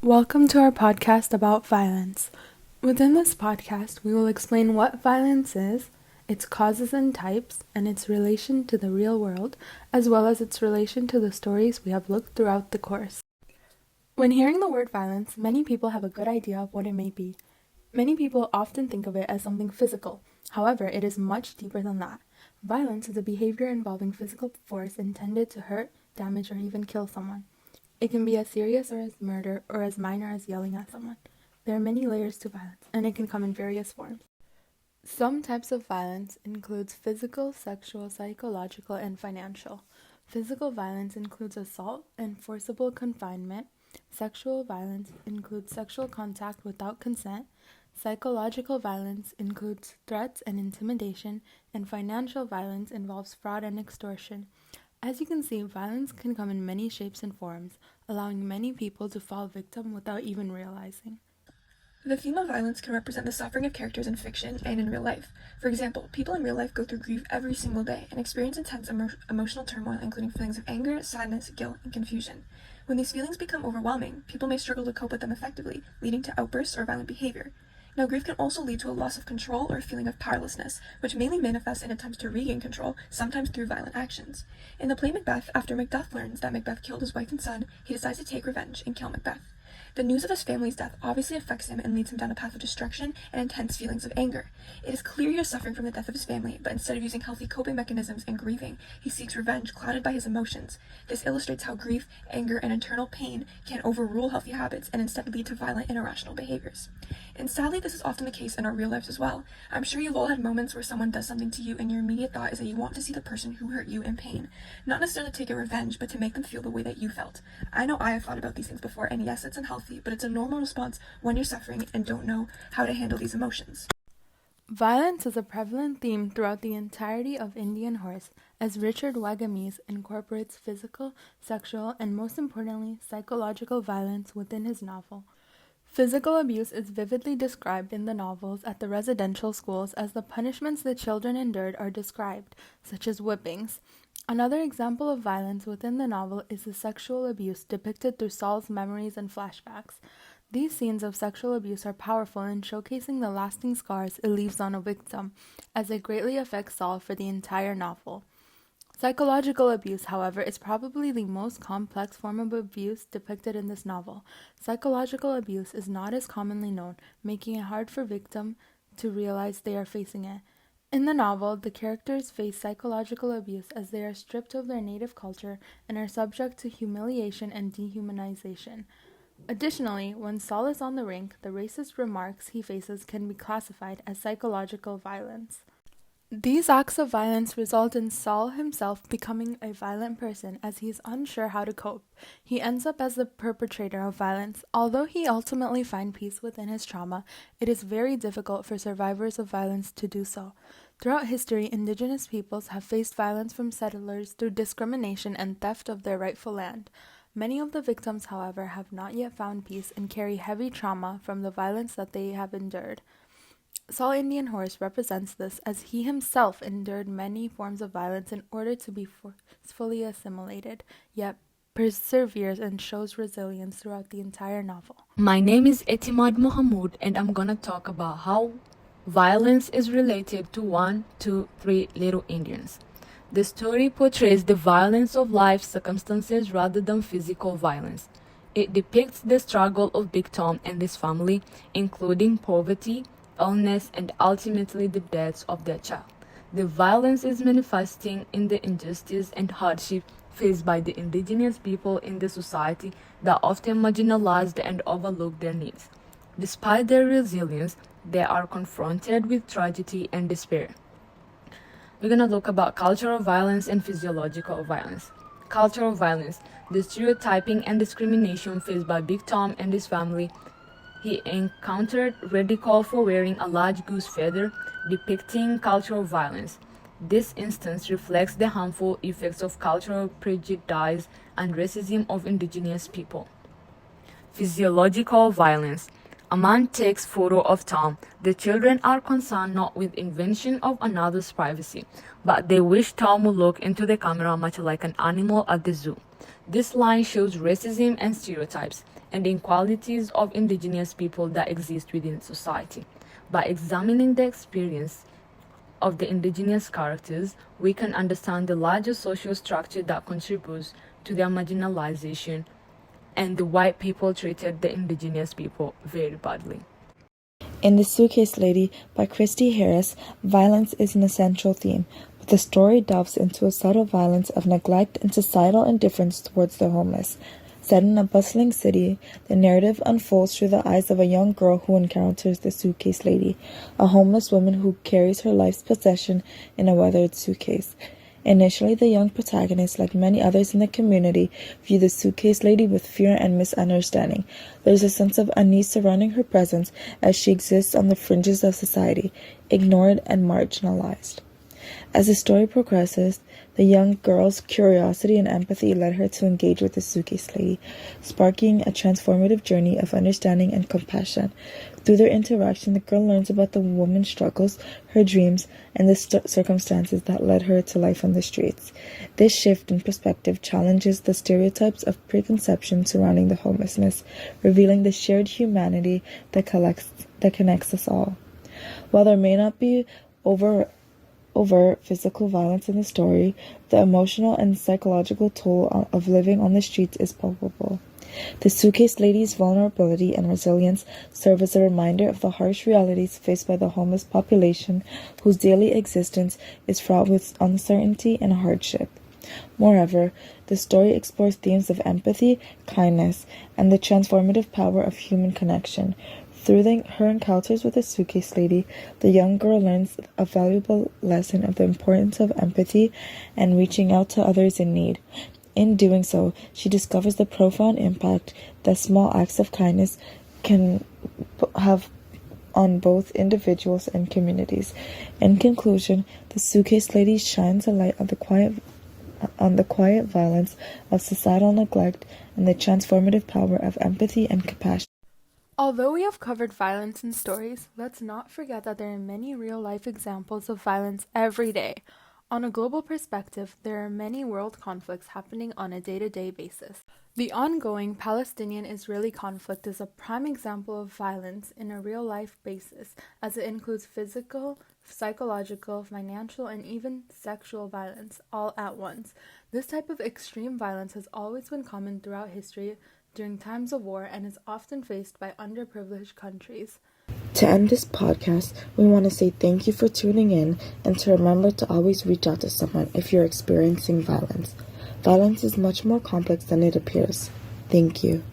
Welcome to our podcast about violence. Within this podcast, we will explain what violence is, its causes and types, and its relation to the real world, as well as its relation to the stories we have looked throughout the course. When hearing the word violence, many people have a good idea of what it may be. Many people often think of it as something physical. However, it is much deeper than that. Violence is a behavior involving physical force intended to hurt, damage, or even kill someone. It can be as serious or as murder or as minor as yelling at someone. There are many layers to violence, and it can come in various forms. Some types of violence includes physical, sexual, psychological, and financial. Physical violence includes assault and forcible confinement. Sexual violence includes sexual contact without consent. Psychological violence includes threats and intimidation, and financial violence involves fraud and extortion. As you can see, violence can come in many shapes and forms, allowing many people to fall victim without even realizing. The theme of violence can represent the suffering of characters in fiction and in real life. For example, people in real life go through grief every single day and experience intense emotional turmoil, including feelings of anger, sadness, guilt, and confusion. When these feelings become overwhelming, people may struggle to cope with them effectively, leading to outbursts or violent behavior. Now, grief can also lead to a loss of control or a feeling of powerlessness, which mainly manifests in attempts to regain control, sometimes through violent actions. In the play Macbeth, after Macduff learns that Macbeth killed his wife and son, he decides to take revenge and kill Macbeth. The news of his family's death obviously affects him and leads him down a path of destruction and intense feelings of anger. It is clear he is suffering from the death of his family, but instead of using healthy coping mechanisms and grieving, he seeks revenge clouded by his emotions. This illustrates how grief, anger, and internal pain can overrule healthy habits and instead lead to violent and irrational behaviors. And sadly, this is often the case in our real lives as well. I'm sure you've all had moments where someone does something to you and your immediate thought is that you want to see the person who hurt you in pain. Not necessarily to take a revenge, but to make them feel the way that you felt. I know I have thought about these things before, and yes, it's unhealthy, but it's a normal response when you're suffering and don't know how to handle these emotions. Violence is a prevalent theme throughout the entirety of Indian Horse, as Richard Wagamese incorporates physical, sexual, and most importantly, psychological violence within his novel. Physical abuse is vividly described in the novels at the residential schools as the punishments the children endured are described, such as whippings. Another example of violence within the novel is the sexual abuse depicted through Saul's memories and flashbacks. These scenes of sexual abuse are powerful in showcasing the lasting scars it leaves on a victim, as it greatly affects Saul for the entire novel. Psychological abuse, however, is probably the most complex form of abuse depicted in this novel. Psychological abuse is not as commonly known, making it hard for victims to realize they are facing it. In the novel, the characters face psychological abuse as they are stripped of their native culture and are subject to humiliation and dehumanization. Additionally, when Saul is on the rink, the racist remarks he faces can be classified as psychological violence. These acts of violence result in Saul himself becoming a violent person as he is unsure how to cope. He ends up as the perpetrator of violence. Although he ultimately finds peace within his trauma, it is very difficult for survivors of violence to do so. Throughout history, indigenous peoples have faced violence from settlers through discrimination and theft of their rightful land. Many of the victims, however, have not yet found peace and carry heavy trauma from the violence that they have endured. Saul Indian Horse represents this as he himself endured many forms of violence in order to be forcefully assimilated, yet perseveres and shows resilience throughout the entire novel. My name is Etimad Mohamud, and I'm gonna talk about how violence is related to 1, 2, 3 little Indians. The story portrays the violence of life circumstances rather than physical violence. It depicts the struggle of Big Tom and his family, including poverty, illness, and ultimately the deaths of their child. The violence is manifesting in the injustice and hardship faced by the indigenous people in the society that often marginalized and overlooked their needs. Despite their resilience, they are confronted with tragedy and despair. We're going to look about cultural violence and physiological violence. Cultural violence, the stereotyping and discrimination faced by Big Tom and his family. He encountered ridicule for wearing a large goose feather, depicting cultural violence. This instance reflects the harmful effects of cultural prejudice and racism of indigenous people. Physiological violence. A man takes photo of Tom. The children are concerned not with invasion of another's privacy, but they wish Tom would look into the camera much like an animal at the zoo. This line shows racism and stereotypes. and the inequalities of indigenous people that exist within society. By examining the experience of the indigenous characters, we can understand the larger social structure that contributes to their marginalization, and the white people treated the indigenous people very badly. In The Suitcase Lady by Christy Harris, violence is an essential theme, but the story delves into a subtle violence of neglect and societal indifference towards the homeless. Set in a bustling city, the narrative unfolds through the eyes of a young girl who encounters the Suitcase Lady, a homeless woman who carries her life's possession in a weathered suitcase. Initially, the young protagonist, like many others in the community, view the Suitcase Lady with fear and misunderstanding. There is a sense of unease surrounding her presence as she exists on the fringes of society, ignored and marginalized. As the story progresses, the young girl's curiosity and empathy led her to engage with the Suitcase Lady, sparking a transformative journey of understanding and compassion. Through their interaction, the girl learns about the woman's struggles, her dreams, and the circumstances that led her to life on the streets. This shift in perspective challenges the stereotypes of preconception surrounding the homelessness, revealing the shared humanity that connects us all. While there may not be overt physical violence in the story, the emotional and psychological toll of living on the streets is palpable. The Suitcase Lady's vulnerability and resilience serve as a reminder of the harsh realities faced by the homeless population, whose daily existence is fraught with uncertainty and hardship. Moreover, the story explores themes of empathy, kindness, and the transformative power of human connection. Through her encounters with the Suitcase Lady, the young girl learns a valuable lesson of the importance of empathy and reaching out to others in need. In doing so, she discovers the profound impact that small acts of kindness can have on both individuals and communities. In conclusion, the Suitcase Lady shines a light on the quiet violence of societal neglect and the transformative power of empathy and compassion. Although we have covered violence in stories, let's not forget that there are many real-life examples of violence every day. On a global perspective, there are many world conflicts happening on a day-to-day basis. The ongoing Palestinian-Israeli conflict is a prime example of violence in a real-life basis, as it includes physical, psychological, financial, and even sexual violence all at once. This type of extreme violence has always been common throughout history during times of war and is often faced by underprivileged countries. To end this podcast, we want to say thank you for tuning in and to remember to always reach out to someone if you're experiencing violence. Violence is much more complex than it appears. Thank you.